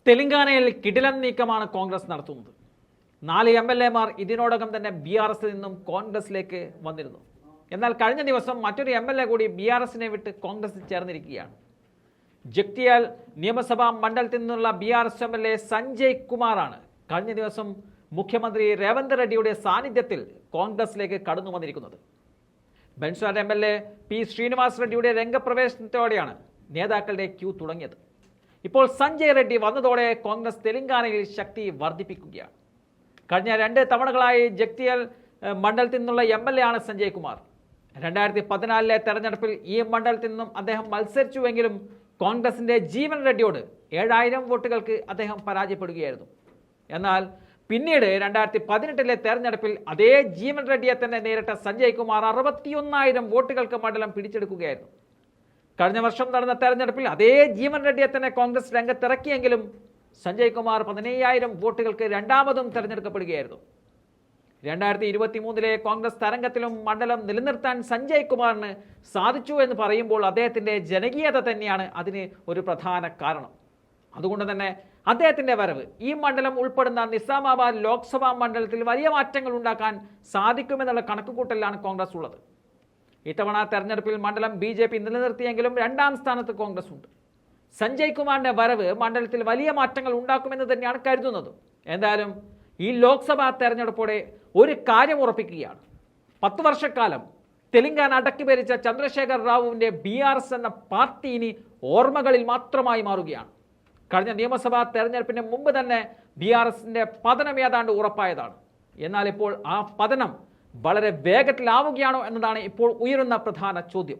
തെലങ്കാനയിൽ കിടിലൻ നീക്കമാണ് കോൺഗ്രസ് നടത്തുന്നത്. 4 MLA-മാർ ഇതിനോടകം തന്നെ BRS-ൽ നിന്നും കോൺഗ്രസിലേക്ക് വന്നിരുന്നു. എന്നാൽ കഴിഞ്ഞ ദിവസം മറ്റൊരു MLA കൂടി BRS-നെ വിട്ട് കോൺഗ്രസിൽ ചേർന്നിരിക്കുകയാണ്. ജഗ്തിയാൽ നിയമസഭാ മണ്ഡലത്തിൽ നിന്നുള്ള BRS MLA സഞ്ജയ് കുമാറാണ് കഴിഞ്ഞ ദിവസം മുഖ്യമന്ത്രി രേവന്ത് റെഡ്ഡിയുടെ സാന്നിധ്യത്തിൽ കോൺഗ്രസിലേക്ക് കടന്നു വന്നിരിക്കുന്നത്. ബൻസാർ MLA P. ശ്രീനിവാസ് റെഡ്ഡിയുടെ രംഗപ്രവേശനത്തോടെയാണ് നേതാക്കളുടെ ക്യൂ തുടങ്ങിയത്. ഇപ്പോൾ സഞ്ജയ് റെഡ്ഡി വന്നതോടെ കോൺഗ്രസ് തെലങ്കാനയിൽ ശക്തി വർദ്ധിപ്പിക്കുകയാണ്. കഴിഞ്ഞ 2 തവണകളായി ജഗ്തിയാൽ മണ്ഡലത്തിൽ നിന്നുള്ള MLA ആണ് സഞ്ജയ് കുമാർ. 2014 തെരഞ്ഞെടുപ്പിൽ ഈ മണ്ഡലത്തിൽ നിന്നും അദ്ദേഹം മത്സരിച്ചുവെങ്കിലും കോൺഗ്രസിന്റെ ജീവൻ റെഡ്ഡിയോട് 7000 വോട്ടുകൾക്ക് അദ്ദേഹം പരാജയപ്പെടുകയായിരുന്നു. എന്നാൽ പിന്നീട് 2018 തെരഞ്ഞെടുപ്പിൽ അതേ ജീവൻ റെഡ്ഡിയെ തന്നെ നേരിട്ട സഞ്ജയ് കുമാർ 61,000 വോട്ടുകൾക്ക് മണ്ഡലം പിടിച്ചെടുക്കുകയായിരുന്നു. കഴിഞ്ഞ വർഷം നടന്ന തെരഞ്ഞെടുപ്പിൽ അതേ ജീവൻ റെഡ്ഡിയെ തന്നെ കോൺഗ്രസ് രംഗത്തിറക്കിയെങ്കിലും സഞ്ജയ് കുമാർ 15,000 വോട്ടുകൾക്ക് രണ്ടാമതും തെരഞ്ഞെടുക്കപ്പെടുകയായിരുന്നു. 2023 കോൺഗ്രസ് തരംഗത്തിലും മണ്ഡലം നിലനിർത്താൻ സഞ്ജയ് കുമാറിന് സാധിച്ചു എന്ന് പറയുമ്പോൾ അദ്ദേഹത്തിൻ്റെ ജനകീയത തന്നെയാണ് അതിന് ഒരു പ്രധാന കാരണം. അതുകൊണ്ട് തന്നെ അദ്ദേഹത്തിൻ്റെ വരവ് ഈ മണ്ഡലം ഉൾപ്പെടുന്ന നിസാമാബാദ് ലോക്സഭാ മണ്ഡലത്തിൽ വലിയ മാറ്റങ്ങൾ ഉണ്ടാക്കാൻ സാധിക്കുമെന്നുള്ള കണക്കുകൂട്ടലിലാണ് കോൺഗ്രസ് ഉള്ളത്. ഇത്തവണ തെരഞ്ഞെടുപ്പിൽ മണ്ഡലം BJP നിലനിർത്തിയെങ്കിലും 2ാം സ്ഥാനത്ത് കോൺഗ്രസ് ഉണ്ട്. സഞ്ജയ് കുമാറിന്റെ വരവ് മണ്ഡലത്തിൽ വലിയ മാറ്റങ്ങൾ ഉണ്ടാക്കുമെന്ന് തന്നെയാണ് കരുതുന്നത്. എന്തായാലും ഈ ലോക്സഭാ തെരഞ്ഞെടുപ്പോടെ ഒരു കാര്യം ഉറപ്പിക്കുകയാണ്. 10 വർഷക്കാലം തെലങ്കാന അടക്കി ഭരിച്ച ചന്ദ്രശേഖർ റാവുവിൻ്റെ BRS എന്ന പാർട്ടി ഇനി ഓർമ്മകളിൽ മാത്രമായി മാറുകയാണ്. കഴിഞ്ഞ നിയമസഭാ തെരഞ്ഞെടുപ്പിന് മുമ്പ് തന്നെ BRSന്റെ പതനം ഏതാണ്ട് ഉറപ്പായതാണ്. എന്നാൽ ഇപ്പോൾ ആ പതനം വളരെ വേഗത്തിലാവുകയാണോ എന്നതാണ് ഇപ്പോൾ ഉയരുന്ന പ്രധാന ചോദ്യം.